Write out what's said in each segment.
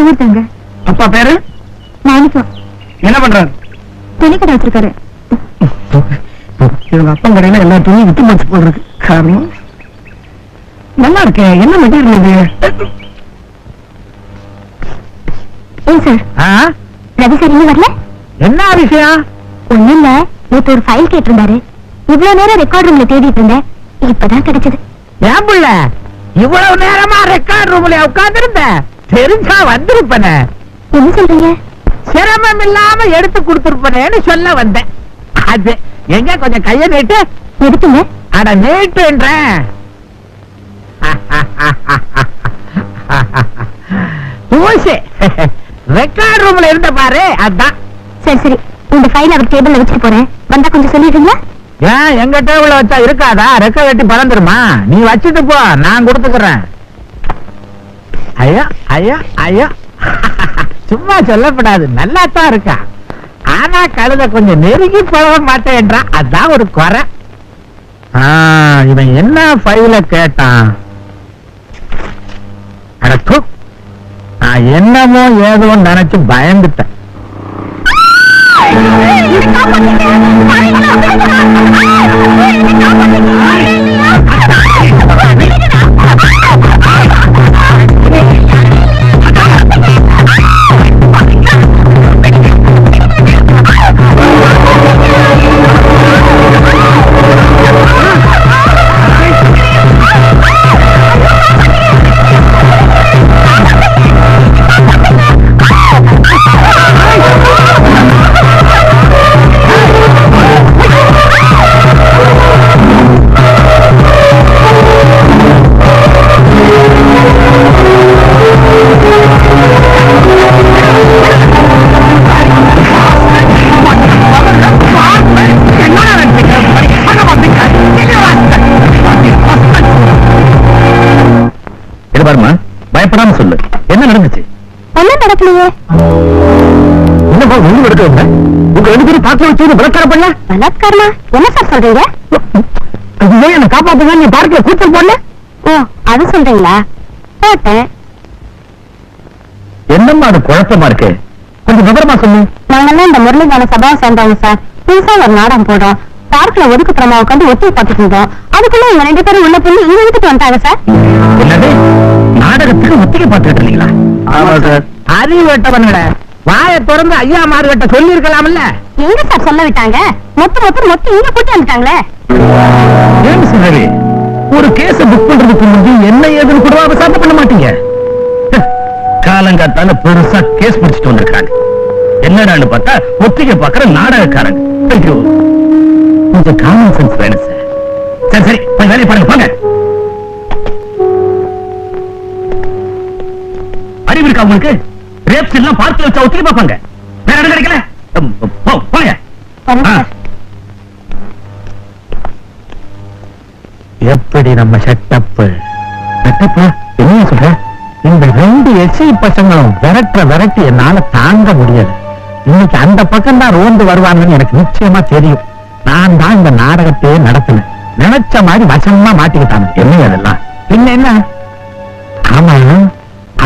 இவர் தாங்க. அப்பா பேரு மாணிக்கம். என்ன பண்றாரு? துணி கடை வச்சிருக்காரு. இவங்க அப்பா கடையில எல்லா துணியும் விட்டு போச்சு போல் இருக்கு. காரணம் நல்லா இருக்கே. என்ன மெட்டீரியல் இது? ஏன் சார் ரவி சார் இன்னும் வரல? என்ன விஷயம்? ஒண்ணும் இல்ல, நேற்று ஒரு ஃபைல் கேட்டிருந்தாரு. இவ்வளவு நேரம் ரெக்கார்ட் ரூம்ல தேடிட்டு இருந்தேன், இப்பதான் கிடைச்சது. ஏன் புள்ள இவ்வளவு நேரமா ரெக்கார்ட் ரூம்ல உட்கார்ந்து இருந்த? தெரிஞ்சா வந்திருப்பன. என்ன சொல்றீங்க? சிரமம் இல்லாம எடுத்து கொடுத்திருப்பனேன்னு சொல்ல வந்தேன். அது எங்க கொஞ்சம் கைய நீட்டு. எதுக்குங்க? அட நீட்டுன்ற. தூசி ரெக்கார்ட் ரூம்ல இருந்த பாரு, அதான். சரி சரி, இந்த ஃபைல் அவர் டேபிள்ல வச்சுட்டு போறேன், வந்தா கொஞ்சம் சொல்லிடுறீங்களா? ஏன் எங்க டேபிள்ல வச்சா இருக்காதா? ரெக்க வெட்டி பறந்துருமா? நீ வச்சுட்டு போ, நான் கொடுத்துக்கிறேன். ஐயா ஐயா ஐயா, சும்மா சொல்லப்படாது, நல்லா தான் இருக்கா. ஆனா கழுத கொஞ்சம் நெருங்கி பழக மாட்டேன்றா, அதான் ஒரு குறை. இவன் என்ன ஃபைல கேட்டான்? அடக்கு, நான் என்னமோ ஏதோ நினைச்சு பயந்துட்டேன். பயப்படாம சொல்லு, என்ன நடந்துச்சு? என்ன நடக்கலையே. என்னப்பா ஒண்ணு எடுக்க வந்த? உங்க ரெண்டு பேரும் பார்க்க வச்சு பலாத்காரம் பண்ண? பலாத்காரமா? என்ன சார் சொல்றீங்க? அதுவே என்ன காப்பாத்துங்க, நீ பார்க்கல கூச்சல் போடல? ஓ, அது சொல்றீங்களா? போட்டேன். என்னம்மா அது குழப்பமா இருக்கு, கொஞ்சம் விவரமா சொல்லு. நாங்கெல்லாம் இந்த முரளிகான சபாவை சேர்ந்தவங்க சார். புதுசா ஒரு நாடகம் போடுறோம். பார்க்ல ஒதுக்குப்புறமா உட்காந்து ஒத்தி பார்த்துட்டு இருந்தோம். அதுக்குள்ள இவங்க ரெண்டு பேரும் உள்ள போய் இங்க எடுத்துட்டு வந்துட்டாங்க சார். என்னது, நாடகத்துக்கு ஒத்திகை பார்த்துட்டு இருக்கீங்களா? ஆமா சார். அறிவு வெட்டவன்கள வாயை திறந்து ஐயா மாறுகிட்ட சொல்லி இருக்கலாம்ல. எங்க சார் சொல்ல விட்டாங்க? மொத்தம் இங்க போட்டு வந்துட்டாங்களே. ஏன் சிவரே, ஒரு கேஸ புக் பண்றதுக்கு முன்னாடி என்ன ஏதுன்னு கூட விசாரணை பண்ண மாட்டீங்க? காலங்காத்தால பெருசா கேஸ் முடிச்சுட்டு வந்திருக்காங்க. என்னடான்னு பார்த்தா ஒத்திகை பார்க்கிற நாடகக்காரங்க. ஐயோ, கொஞ்சம் காமன் சென்ஸ் வேணும் சார். சரி சரி, போய் வேலையை பாருங்க, போங்க. அறிவு இருக்கா உங்களுக்கு? ரேப்ஸ் எல்லாம் பார்த்து வச்சா ஒத்திகை பார்ப்பாங்க. வேற இடம் கிடைக்கல, போங்க. எப்படி நம்ம செட்டப்? என்ன சொல்ற? இந்த ரெண்டு எஸ்ஐ பசங்களும் விரட்டி என்னால தாங்க முடியல. இன்னைக்கு அந்த பக்கம் தான் ரோந்து வருவாங்கன்னு எனக்கு நிச்சயமா தெரியும். நான் தான் இந்த நாடகத்தையே நடத்தினேன். நினைச்ச மாதிரி வசமா மாட்டிக்கிட்டாங்க. என்ன அதெல்லாம்? பின்ன என்ன? ஆமா,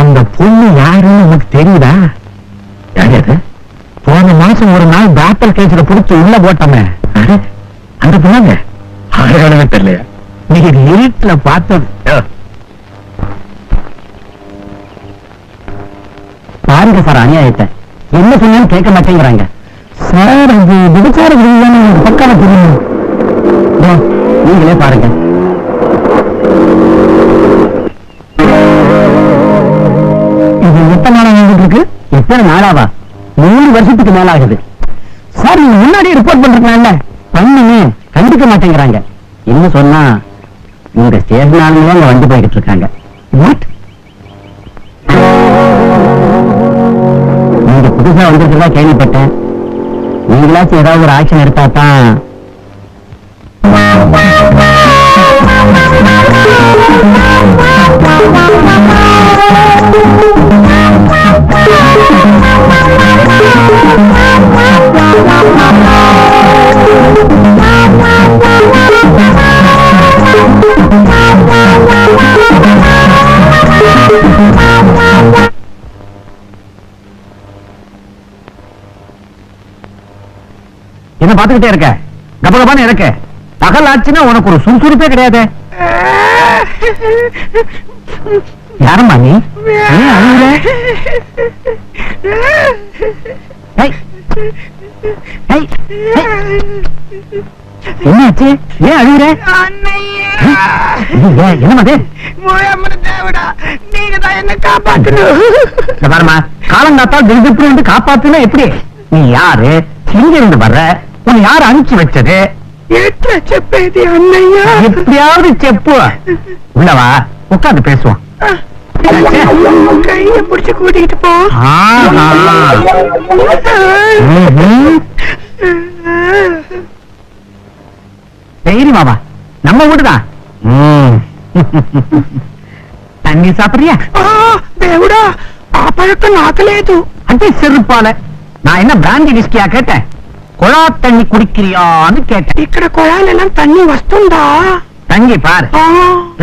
அந்த பொண்ணு யாருன்னு உனக்கு தெரியுதா? யாரு? போன மாசம் ஒரு நாள் பேப்பல் கேஸ்ல புடிச்சு உள்ள போட்டோமே, அந்த பொண்ணுங்க. அடையாளமே தெரியலையா? நீ இருட்டுல பார்த்தது. பாருங்க சார், அநியாயத்தை என்ன சொன்னாலும் கேட்க மாட்டேங்கிறாங்க சார். அது விபச்சார பக்கம் தெரியும். நீங்களே பாருங்க. இது எத்தனை நாளா வந்துட்டு இருக்கு? எத்தனை நாளாவா? 3 வருஷத்துக்கு மேல ஆகுது சார். நீங்க முன்னாடியே ரிப்போர்ட் பண்றீங்கல்ல, பண்ணுங்க. கண்டுக்க மாட்டேங்கிறாங்க. என்ன சொன்னா இந்த ஸ்டேஷன் ஆளுங்களே அங்க வந்து போய்கிட்டு இருக்காங்க. நீங்க புதுசா வந்திருக்கிறதா கேள்விப்பட்டேன். நீங்களாச்சும் ஏதாவது ஒரு ஆக்ஷன் எடுத்தா தான். என்ன பாத்துக்கிட்டே இருக்க? கபகபான்னு இருக்க. பகல் ஆச்சுன்னா உனக்கு ஒரு சுறுசுறுப்பே கிடையாது. யாரம்மா நீ? ஏன் அழுகுற? ஏய், ஏய், ஏய். என்னாச்சு? ஏன் அழுகுற? என்னது? நீங்க தான் என்ன காப்பாத்தணும். பாருமா, காலங்காத்தால் திடீர்னு காப்பாத்துனா எப்படி? நீ யாரு? எங்க இருந்து வர்ற? உன்னை யாரு அனுப்பிச்சு வச்சது? చెప్పేది అన్నయ్య. எப்படியாவது செப்பு. உள்ளவா, உட்காந்து பேசுவோம். கைய புடிச்சு கூட்டிட்டு போ. சரி மாமா, நம்ம வீடுதான். தண்ணி சாப்பிடுறியா? దేవుడా ఆ పழக்கம் నాకు లేదు. அடி செருப்பால, நான் என்ன பிராந்தி விஸ்கியா கேட்டேன்? குழா தண்ணி குடிக்கிறியான்னு கேட்டேன். ఇక్కడ కొళాలెல்லாம் தண்ணி వస్తుందా? தங்கி பாரு.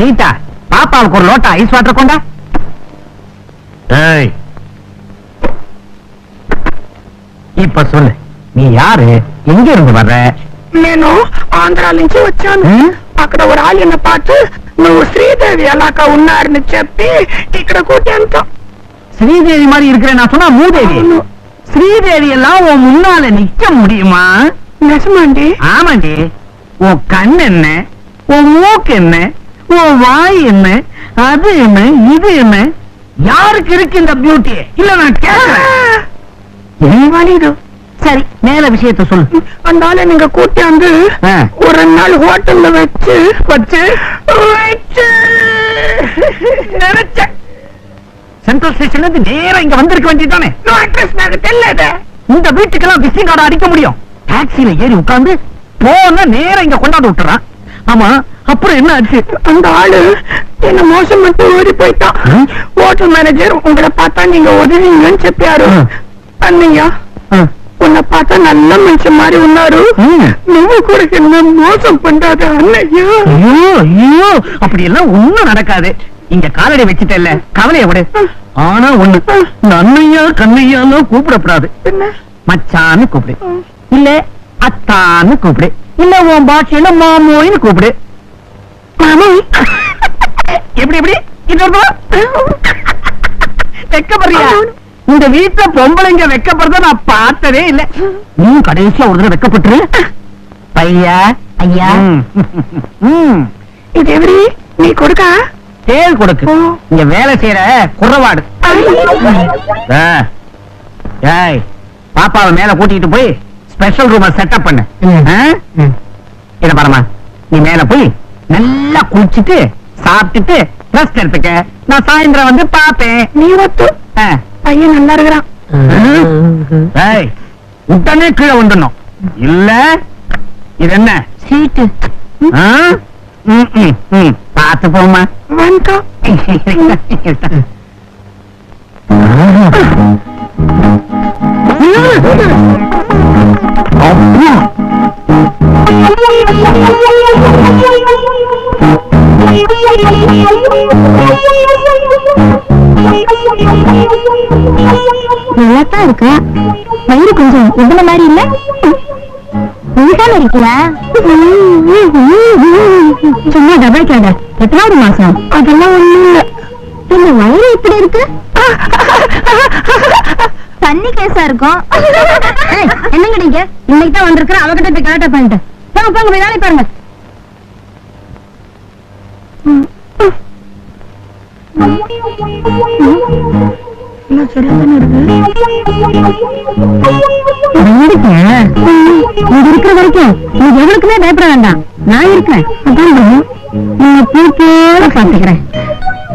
ரீட்டா, பாப்பாவுக்கு ஒரு லோட்டா ஐஸ் வாட்டர் கொண்டா. ஏய், இப்ப சொல்லு, நீ யாரு? எங்க இருந்து வர்ற? నేను ఆంధ్ర నుంచి వచ్చాను. అక్కడ ఒక ఆళ్ళు என்ன பார்த்து నువ్వు శ్రీదేవి అలాగా ఉన్నారని చెప్పి ఇక్కడ కూర్చోంతో. ஸ்ரீதேவி மாதிரி இருக்கிற நான் சொன்னா மூதேவி. ஸ்ரீதேவி எல்லாம் உன் முன்னால நிக்க முடியுமா? நிஜமாண்டி? ஆமாண்டி. உன் கண் என்ன, உன் மூக்கு என்ன, உன் வாய் என்ன, அது என்ன, இது என்ன? யாருக்கு இருக்கு இந்த பியூட்டி? இல்ல நான் கேட்கிறேன். சரி, மேல விஷயத்த சொல்லு. அந்த ஆளை நீங்க கூட்டியாந்து ஒரு நாள் ஹோட்டல்ல வச்சு வச்சு நினைச்சேன். சென்ட்ரல் ஸ்டேஷன்ல இருந்து நேரா இங்க வந்திருக்க வேண்டியதானே? தெரியல. இந்த வீட்டுக்கெல்லாம் விசிட்டிங் கார்டு அடிக்க முடியும். டாக்ஸில ஏறி உட்கார்ந்து போன நேரம் இங்க கொண்டாந்து விட்டுறான். ஆமா, அப்புறம் என்ன ஆச்சு? அந்த ஆளு என்ன மோசம் மட்டும் ஓடி போயிட்டான். ஹோட்டல் மேனேஜர் உங்களை பார்த்தா நீங்க உதவிங்கன்னு చెప్పారు. అన్నయ్య உன்னை பார்த்தா நல்ல மனுஷன் மாதிரி உன்னாரு. నువ్వు కూడా என்ன மோசம் பண்றாத அண்ணய்யா. ஐயோ ஐயோ, அப்படி எல்லாம் ஒண்ணும் நடக்காது. இங்க காலடி வச்சுட்டல்ல, கவலைய விடு. ஆனா ஒண்ணு, அண்ணையா கண்ணையாலும் கூப்பிடப்படாது. மச்சான்னு கூப்பிடு, இல்ல அத்தான்னு கூப்பிடு, இல்ல உன் பாஷையில மாமோயின்னு கூப்பிடு. மாமோய் எப்படி எப்படி? இன்னொரு வெக்கப்படுறியா? இந்த வீட்டுல பொம்பளைங்க வெக்கப்படுறத நான் பார்த்ததே இல்ல. நீ கடைசியா ஒரு தடவை வெக்கப்பட்டுரு. பையா ஐயா. இது எப்படி நீ கொடுக்க? தேல் கொடுக்கு. இங்க வேலை செய்யற குறவாடு. ஏய், பாப்பாவை மேல கூட்டிட்டு போய் ஸ்பெஷல் ரூம் செட்டப் பண்ணு. இத பாருமா, நீ மேல போய் நல்லா குளிச்சுட்டு சாப்பிட்டுட்டு ரெஸ்ட் எடுத்துக்க. நான் சாயந்தரம் வந்து பாப்பேன். நீ ஒத்து பையன் நல்லா இருக்கிறான். உடனே கீழே வந்துடணும். இல்ல இது என்ன சீட்டு? பார்த்து போமா. வந்துட்டோம். நல்லாத்தான் இருக்கு. வயிறு கொஞ்சம் எவ்வளவு மாதிரி இல்ல? நீதானே இருக்கியா? சும்மா டபைக்காத. எத்தனாவது மாசம்? அதெல்லாம் ஒண்ணும் இல்ல. இந்த வயிறு இப்படி இருக்கு? தண்ணி கேஸா இருக்கும். என்னங்க நீங்க இன்னைக்கு தான் வந்திருக்கிற, அவகிட்ட போய் கரெக்டா பண்ணிட்டு போங்க போங்க, போய் வேலை பாருங்க. இருக்கிற வரைக்கும் நீ எவனுக்குமே பயப்பட வேண்டாம். நான் இருக்கேன். பாத்துக்கிறேன்.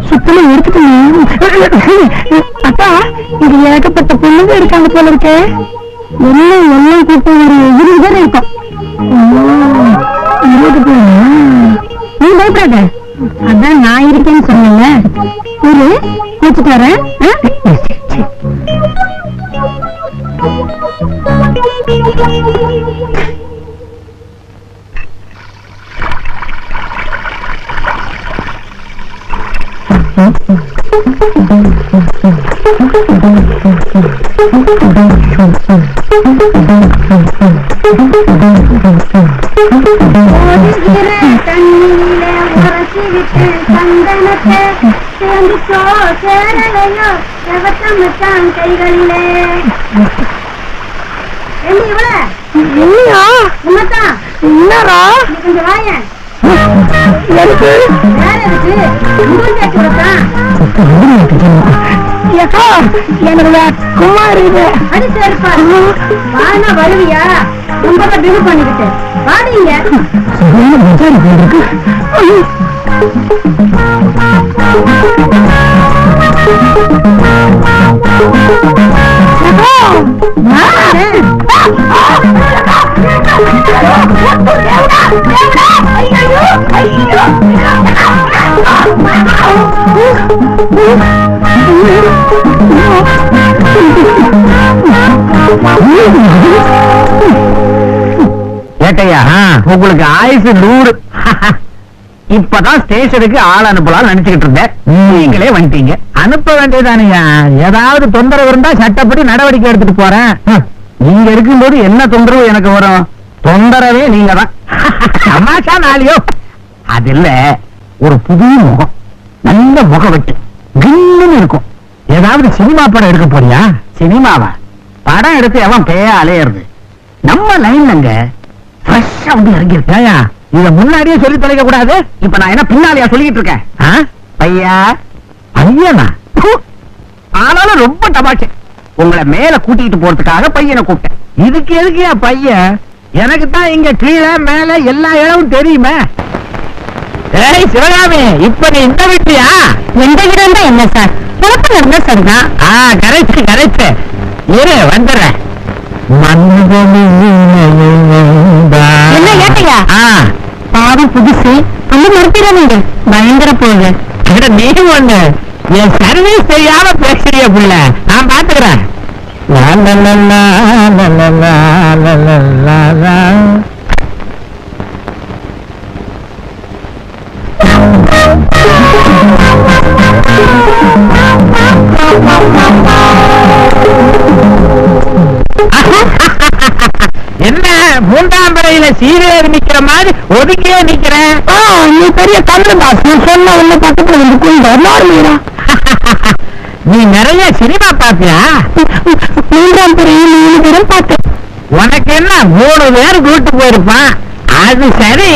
சுத்தமா எடுத்துட்டு அப்பா, இங்க ஏகப்பட்ட பொண்ணுங்க இருக்காங்க போல இருக்கே. எல்லாம் எல்லாம் கூட்டம் ஒரு 20 பேர் இருக்கும். 20 பேர்? நீ பயப்படாத, அதான் நான் இருக்கேன்னு சொன்னீங்க. ஒரு கூச்சிட்டு வரேன். தண்ணியிலே உரசி விட்டு சந்தனத்தை சேர்ந்துச்சோ சேரலையோ எவத்தமத்தான் கைகளிலே. என்னையா உன்னதான் என்னடா கொஞ்சம் வாயன் எனக்கு வேற இருக்கு ஏக்கா எனக்கு குமார் இது அடி சேர்ப்பாரு வானா வருவியா ரொம்ப பிகு பண்ணிக்கிட்டு வாடிங்க ஏட்டையா உங்களுக்கு ஆயுசு 100. இப்பதான் ஸ்டேஷனுக்கு ஆள் அனுப்பலாம் நினைச்சுக்கிட்டு இருந்தேன். நீங்களே வந்துட்டீங்க. அனுப்ப வேண்டியதானையா? ஏதாவது தொந்தரவு இருந்தா சட்டப்படி நடவடிக்கை எடுத்துட்டு போறேன். நீங்க இருக்கும்போது என்ன தொந்தரவு எனக்கு வரும்? தொந்தரவே நீங்க தான். தமாஷா நாளையோ அது இல்ல, ஒரு புது முகம், நல்ல முகவெட்டு கில்லுன்னு இருக்கும். ஏதாவது சினிமா படம் எடுக்க போறியா? சினிமாவா? படம் எடுத்து எவன் பேய அலையிறது? நம்ம லைன்லங்க ஃப்ரெஷ்ஷா வந்து இறங்கி இருக்கா. இத முன்னாடியே சொல்லி தொலைக்க கூடாது. இப்ப நான் என்ன பின்னாலையா சொல்லிட்டு இருக்கேன்? பையா பையனா? ஆனாலும் ரொம்ப தமாஷை. உங்களை மேல கூட்டிட்டு போறதுக்காக பையனை கூப்பிட்டேன். இதுக்கு எதுக்கு பையன்? எனக்கு தான் இங்க கீழே மேல எல்லா இடமும் தெரியுமே. ஏய் சிவகாமி, இப்ப நீ இந்த வீட்லயா? எந்த இடம் தான் என்ன சார் குழப்பம் நடந்தா சரிதான். Correct correct. இரு வந்துடுறேன். என்ன கேட்டீங்க? பாவம் புதுசு அந்த நிறுத்திடாதீங்க, பயங்கர போகுது. நீ ஒண்ணு என் சர்வீஸ் தெரியாம பேசுறிய புள்ள, நான் பாத்துக்கிறேன். என்ன மூன்றாம்பரையில சீரியல் நிக்கிற மாதிரி ஒதுக்கியே நிக்கிறேன்? நீ பெரிய கண்ணு சொன்ன உள்ள பக்கத்துல வந்து கொண்டு. நீ நிறைய சினிமா பாப்பியா? 3ஆம் பிறையில் 3 பேரும் பார்த்தேன். உனக்கு என்ன 3 பேர் கூட்டு போயிருப்பான். அது சரி,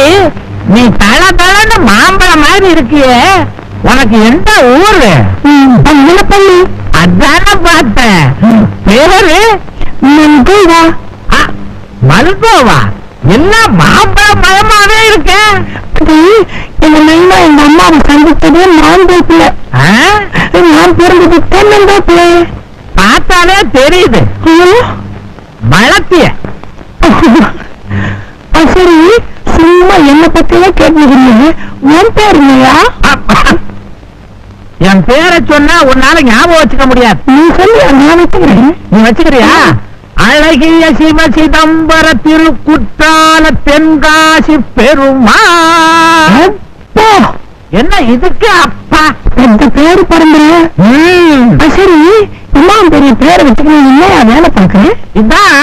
நீ தள தளன்னு மாம்பழம் மாதிரி இருக்கியே, உனக்கு எந்த ஊரு? பள்ளி. அதான பார்த்தேன். பேரு மல்கோவா. மல்கோவா? எல்லாம் மாம்பழம் மயமாவே இருக்க. எங்க நைனா எங்க அம்மாவை சந்திச்சது மாந்தோப்புல. நான் பிறந்தது தென்னந்தோப்புல. பார்த்தாலே தெரியுது. மழத்திய சரி, சும்மா என்ன பத்தியே கேட்டுருந்தீங்க. உன் பேர் இல்லையா? என் பேரை சொன்னா உன்னால ஞாபகம் வச்சுக்க முடியாது. நீ சொல்லி நான் வச்சுக்கிறேன். நீ வச்சுக்கிறியா? அழகிய சிவ சிதம்பர திருக்குற்றால தென்காசி பெருமாள். என்ன இதுக்கு அப்பா எந்த பேரு பரம்பரை? சரி, இம்மாம் பெரிய பேரை வச்சுக்கணும். இல்லையா வேலை பார்க்கிறேன். இதான்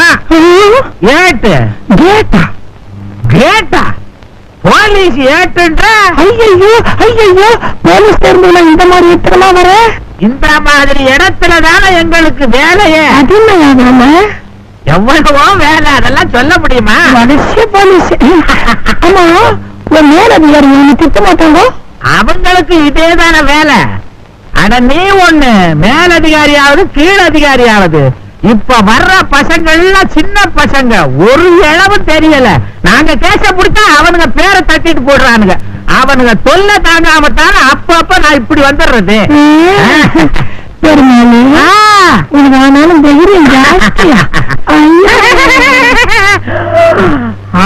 ஏட்டு. கேட்டா கேட்டா? போலீஸ் ஏட்டுன்ற? ஐயோ ஐயோ, போலீஸ் தேர்ந்ததுல இந்த மாதிரி இடத்துல வர? இந்த மாதிரி இடத்துல தானே எங்களுக்கு வேலையே. அது என்ன எவ்வளவோ வேலை, அதெல்லாம் சொல்ல முடியுமா? வரிசை போலீஸ். ஆமா, உன் மேலதிகாரி திட்ட மாட்டாங்க. அவங்களுக்கு இதேதான வேலை. அட நீ ஒண்ணு மேலதிகாரியாவது கீழதிகாரியாவது. இப்ப வர்ற பசங்க எல்லாம் சின்ன பசங்க, ஒரு இளவும் தெரியல. நாங்க கேச பிடிச்சா அவனுங்க பேரை தட்டிட்டு போடுறானுங்க. அவனுங்க தொல்லை தாங்காம தானே அப்பப்ப நான் இப்படி வந்துடுறது. பெருமாளே, உனக்கு ஆனாலும் தைரியம் ஜாஸ்தியா?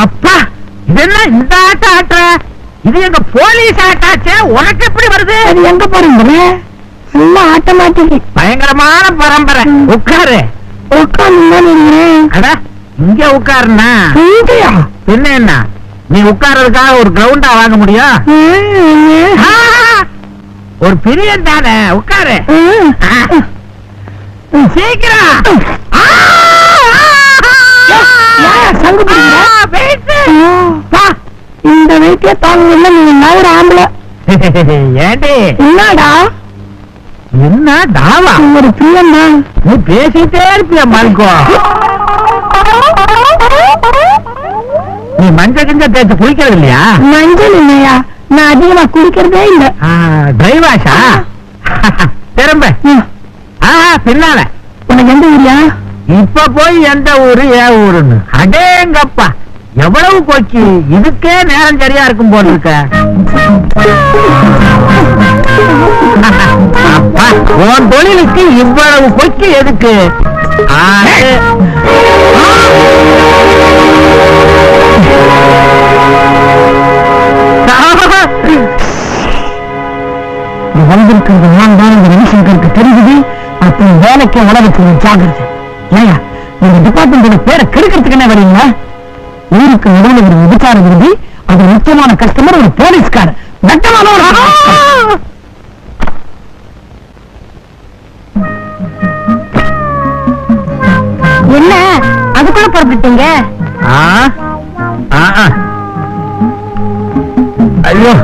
அப்பா, இதெல்லாம் இந்த ஆட்டம் ஆட்டுற? இது எங்க போலீஸ் ஆட்டாச்சே, உனக்கு எப்படி வருது? அது எங்க பரம்பரை? நல்லா ஆட்டோமேட்டிக் பயங்கரமான பரம்பரை. உட்காரு. உட்காந்து. அட இங்க உட்காருனா என்ன என்ன? நீ உட்கார்றதுக்காக ஒரு கிரவுண்டா வாங்க முடியும்? ஒரு பிரியன் தானே, உட்காரு. சீக்கிரம் சங்கு இந்த வீட்டுல தாங்க நீங்க ஒரு ஆம்பளை ஏண்டி என்னடா என்ன தாவா ஒரு பிரியன் தான் நீ பேசிட்டே இருப்பிய மல்கோ நீ மஞ்சள் கிஞ்ச தேய்ச்சி குளிக்கிறது இல்லையா மஞ்சள் இல்லையா நான் அதிகமா குடிக்கிறதே இல்ல டிரைவாஷா திரும்ப பின்னால உனக்கு எந்த ஊரியா இப்ப போய் எந்த ஊரு ஏன் ஊருன்னு அடேங்கப்பா எவ்வளவு கொக்கி இதுக்கே நேரம் சரியா இருக்கும் போல இருக்க அப்பா உன் தொழிலுக்கு இவ்வளவு கொக்கி எதுக்கு வந்திருக்கிறது நான் தான் இந்த ரவிசங்கருக்கு தெரிஞ்சது அப்ப வேலைக்கு வளர்ச்சி ஜாகிரதை ஏயா இந்த டிபார்ட்மெண்டோட பேரை கெடுக்கிறதுக்கு என்ன வரீங்களா ஊருக்கு நடுவில் ஒரு விபச்சார விரும்பி அது முக்கியமான கஸ்டமர் ஒரு போலீஸ்கார் வெட்டமான ஒரு என்ன அதுக்குள்ள புறப்பட்டீங்க ஐயோ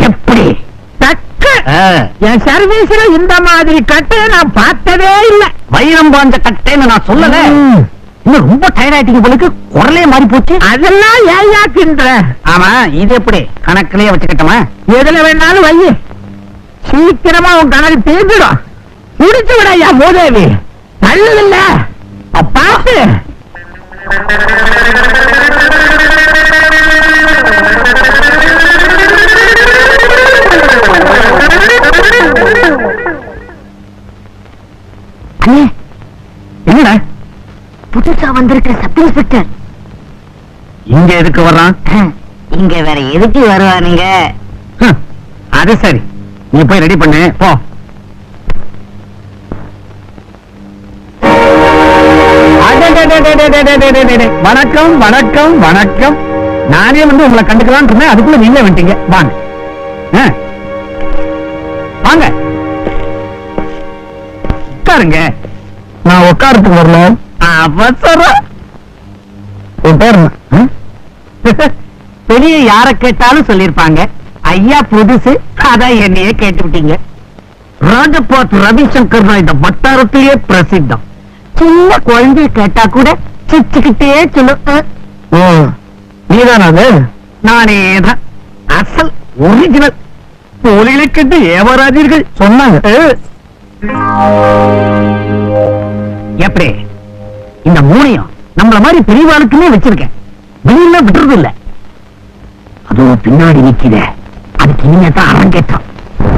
எப்படி என் சர்வீஸ்ல இந்த மாதிரி கட்டை நான் பார்த்ததே இல்ல வைரம் பாஞ்ச கட்டைன்னு நான் சொல்லல இன்னும் ரொம்ப டயர்ட் ஆயிட்டீங்க போலுக்கு குரலே மாறி போச்சு அதெல்லாம் ஏயாக்கின்ற ஆமா இது எப்படி கணக்கிலேயே வச்சுக்கிட்டோமா எதுல வேணாலும் வை சீக்கிரமா உன் கணக்கு தீர்ந்துடும் முடிச்சு விடையா மூதேவி நல்லதில்ல பார்த்து என்னடா புதுசா வந்திருக்க சப் இன்ஸ்பெக்டர் இங்க எதுக்கு வர்றான் இங்க வேற எதுக்கு வருவானுங்க அது சரி நீ போய் ரெடி பண்ணு போ வணக்கம் வணக்கம் வணக்கம் நானே வந்து உங்களை கண்டுக்கலான்னு இருந்தேன் அதுக்குள்ள நீங்க வந்துட்டீங்க வாங்க வாங்க உட்காருங்க நான் உட்காரத்துக்கு வரல அவசரம் உன் பேர் வெளியே யார கேட்டாலும் சொல்லிருப்பாங்க ஐயா புதுசு அதான் என்னையே கேட்டுவிட்டீங்க ராஜபாத் ரவிசங்கர் தான் இந்த வட்டாரத்திலேயே பிரசித்தம் சின்ன குழந்தைய கேட்டா கூட சிச்சுக்கிட்டே சொல்லும் நீதான் அது நானே தான் அசல் ஒரிஜினல் போலிகளை கண்டு ஏவராஜர்கள் சொன்னாங்க எப்படி இந்த மூணையும் நம்மள மாதிரி பெரியவாளுக்குமே வச்சிருக்கேன் வெளியில விட்டுறது இல்ல அதுவும் பின்னாடி நிக்கிற அதுக்கு இனிமே தான் அரங்கேற்றம்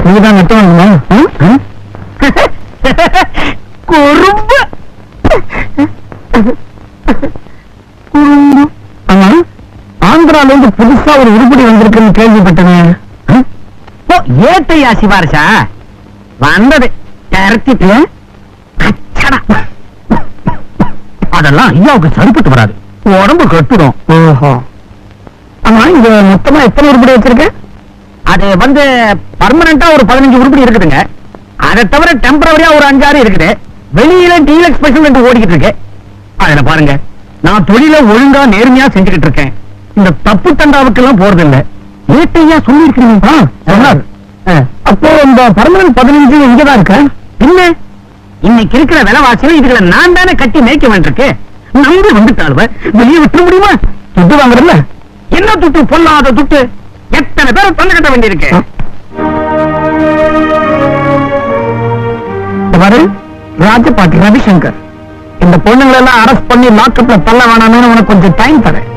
நீதான் நெட்டவங்க குறும்பு ஆமா ஆந்திரால இருந்து புதுசா ஒரு உருப்படி வந்திருக்குன்னு கேள்விப்பட்டேன் ஏட்டையா சிவாரசா வந்தது கரத்திட்டு அதெல்லாம் ஐயாவுக்கு சரிப்பட்டு வராது உடம்பு கட்டுடும் ஓஹோ ஆமா இங்க மொத்தமா எத்தனை உருப்படி வச்சிருக்க அது வந்து பர்மனண்டா ஒரு 15 உருப்படி இருக்குதுங்க அதை தவிர டெம்பரவரியா ஒரு 5-6 இருக்குது வெளியில டீலக்ஸ் ஸ்பெஷல் என்று ஓடிக்கிட்டு இருக்கு அதுல பாருங்க நான் தொழில ஒழுங்கா நேர்மையா செஞ்சுக்கிட்டு இருக்கேன் இந்த தப்பு தண்டாவுக்கு எல்லாம் போறது இல்ல ஏட்டையா சொல்லி இருக்கீங்க அப்போ இந்த பர்மனன்ட் 15 இங்கதான் இருக்க என்ன இன்னைக்கு இருக்கிற விலைவாசிகள் இதுல நான் தானே கட்டி மேய்க்க வேண்டியிருக்கு நம்பி வந்துட்டாளுவ வெளியே விட்டுற முடியுமா துட்டு வாங்குறதுல என்ன துட்டு பொல்லாத துட்டு எத்தனை பேர் தொண்டை கட்ட வேண்டியிருக்கு ராஜபாட்டி ரவிசங்கர் இந்த பொண்ணுங்களை எல்லாம் அரெஸ்ட் பண்ணி லாக்அப்ல தள்ள வேணாம்னு உனக்கு கொஞ்சம் டைம் தரேன்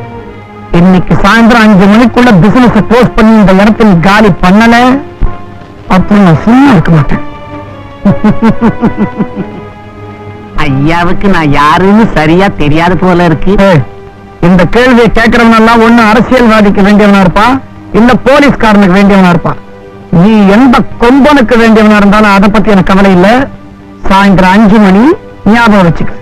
இன்னைக்கு சாயந்தரம் 5 மணிக்குள்ள பிசினஸ் க்ளோஸ் பண்ணி இந்த இடத்துல காலி பண்ணல அப்ப நான் சும்மா இருக்க மாட்டேன் ஐயாவுக்கு நான் யாருன்னு சரியா தெரியாத போல இருக்கு இந்த கேள்வியை கேட்கறவனெல்லாம் ஒண்ணு அரசியல்வாதிக்கு வேண்டியவனா இருப்பான் இல்ல போலீஸ்காரனுக்கு வேண்டியவனா இருப்பான் நீ எந்த கொம்பனுக்கு வேண்டியவனா இருந்தாலும் அதை பத்தி எனக்கு கவலை இல்ல சாயந்தரம் 5 மணி ஞாபகம் வச்சுக்க